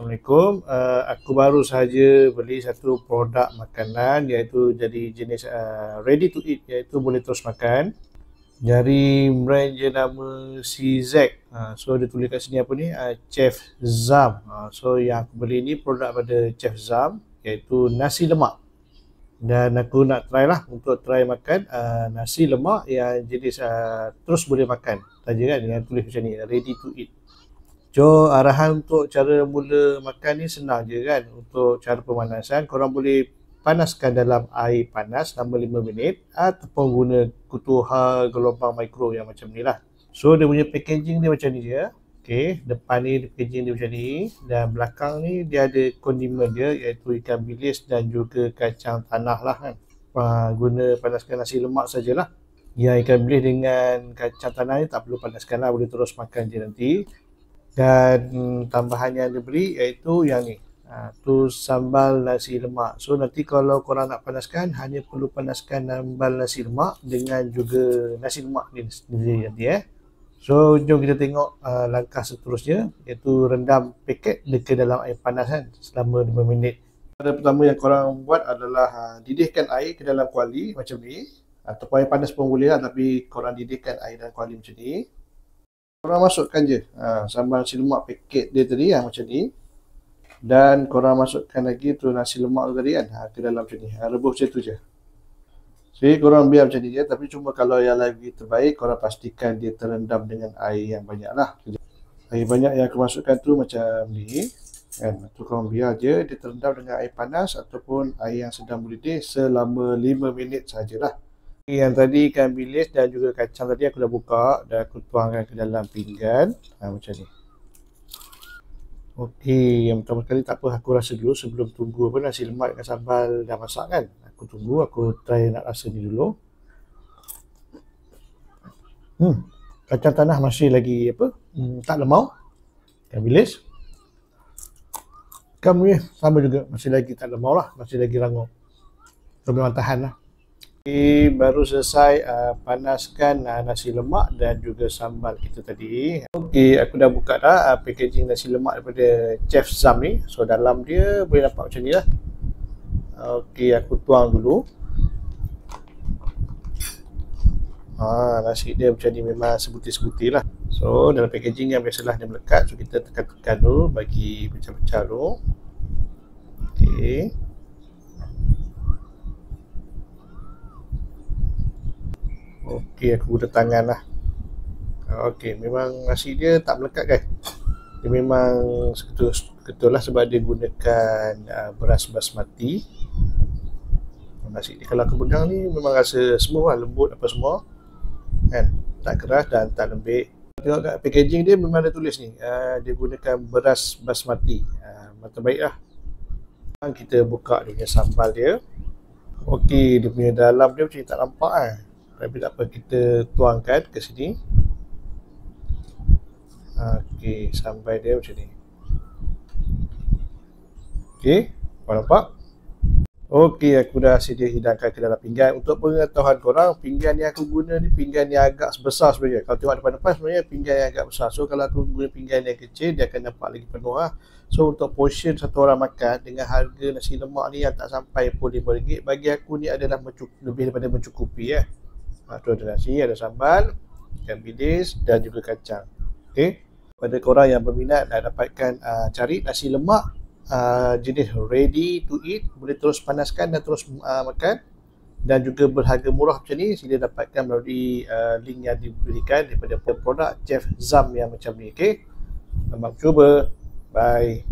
Assalamualaikum. Aku baru sahaja beli satu produk makanan iaitu jadi jenis ready to eat, iaitu boleh terus makan. Dari brand je nama CZ. So dia tulis kat sini apa ni? Chef Zam. So yang aku beli ni produk pada Chef Zam iaitu nasi lemak. Dan aku nak try lah untuk try makan nasi lemak yang jenis terus boleh makan. Saja kan yang tulis macam ni, ready to eat. So arahan untuk cara mula makan ni senang je kan. Untuk cara pemanasan, korang boleh panaskan dalam air panas selama 5 minit ataupun guna kutuha gelombang mikro yang macam ni lah. So dia punya packaging dia macam ni je. Okay, depan ni packaging dia macam ni dan belakang ni dia ada kondimen dia iaitu ikan bilis dan juga kacang tanah lah kan. Guna panaskan nasi lemak sajalah. Yang ikan bilis dengan kacang tanah ni tak perlu panaskan lah, boleh terus makan je nanti. Dan tambahan yang dia beri iaitu yang ni, tu sambal nasi lemak. So nanti kalau korang nak panaskan, hanya perlu panaskan sambal nasi lemak dengan juga nasi lemak ni sendiri nanti So jom kita tengok langkah seterusnya, iaitu rendam paket ke dalam air panas kan selama 5 minit. Cara pertama yang korang buat adalah didihkan air ke dalam kuali macam ni, ataupun air panas pun boleh lah, tapi korang didihkan air dalam kuali macam ni. Korang masukkan je sambal nasi lemak paket dia tadi macam ni. Dan korang masukkan lagi tu nasi lemak tu tadi kan ke dalam macam ni. Rebus macam tu je. Jadi korang biar macam ni je. Tapi cuma kalau yang lagi terbaik, korang pastikan dia terendam dengan air yang banyak lah. Air banyak yang aku masukkan tu macam ni kan. Tu korang biar je dia terendam dengan air panas ataupun air yang sedang mendidih selama 5 minit sajalah. Yang tadi ikan bilis dan juga kacang tadi aku dah buka dan aku tuangkan ke dalam pinggan macam ni. Okey, yang pertama sekali tak apa, aku rasa dulu sebelum tunggu apa nasi lemak dengan sambal dah masak kan. Aku tunggu, aku try nak rasa ni dulu. Kacang tanah masih lagi apa? Tak lemau. Ikan bilis. Ikan ni sama juga, masih lagi tak lemau lah, masih lagi rangup. So memang tahan lah. Baru selesai panaskan nasi lemak dan juga sambal kita tadi. Okey, aku dah buka dah packaging nasi lemak daripada Chef Zam ni. So dalam dia boleh nampak macam ni lah. Okey, aku tuang dulu. Nasi dia macam ni, memang sebutir-sebutir lah. So dalam packaging yang biasalah dia melekat. So kita tekan-tekan dulu bagi pecah-pecah dulu. Okey. Okey, aku guna tangan lah. Okey, memang nasi dia tak melekat kan. Dia memang seketul lah sebab dia gunakan beras basmati. Nasi ni kalau aku pegang ni memang rasa semua lah, lembut apa semua kan, tak keras dan tak lembik. Tengok kat packaging dia memang ada tulis ni, dia gunakan beras basmati. Terbaik lah. Kita buka dengan sambal dia. Okey, dia punya dalam dia macam tak nampak kan. Tapi tak apa, kita tuangkan ke sini. Okey, sampai dia macam ni. Okey, kau nampak? Okey, aku dah sedia hidangkan ke dalam pinggan. Untuk pengetahuan korang, pinggan yang aku guna ni pinggan yang agak besar sebenarnya. Kalau tengok depan-depan sebenarnya pinggan yang agak besar. So kalau aku guna pinggan yang kecil, dia akan nampak lagi penuh lah. So untuk portion satu orang makan dengan harga nasi lemak ni yang tak sampai pun RM5, bagi aku ni adalah lebih daripada mencukupi Tu ada nasi, ada sambal, ikan bilis dan juga kacang. Okey, pada korang yang berminat nak dapatkan cari nasi lemak jenis ready to eat, boleh terus panaskan dan terus makan dan juga berharga murah macam ni, sila dapatkan melalui link yang diberikan daripada produk Chef Zam yang macam ni. Okey, selamat cuba. Bye.